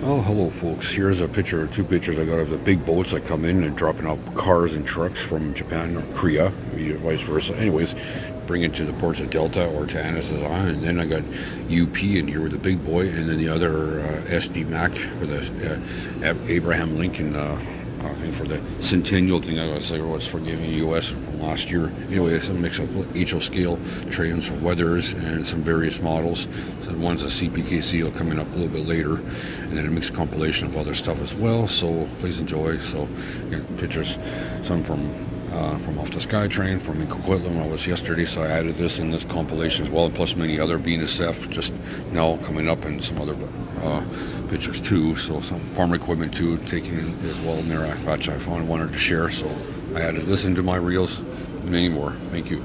Oh, hello, folks. Here's a picture, two pictures I got of the big boats that come in and dropping off cars and trucks from Japan or Korea, vice versa. Anyways, bring it to the ports of Delta or to Anasazi. And then I got UP in here with the big boy, and then the other SD Mac for the Abraham Lincoln thing for the centennial thing. I was like, what's for giving U.S. from last year. Anyway, it's a mix of HO scale trains for weathers and some various models. So one's a CPKC coming up a little bit later, and then a mixed compilation of other stuff as well. So please enjoy. So pictures, some from off the SkyTrain from in Coquitlam I was yesterday, so I added this in this compilation as well, and plus many other BNSF just now coming up, and some other pictures too. So some farm equipment too taken in as well in there, which I wanted to share. So I added this into my reels and many more. Thank you.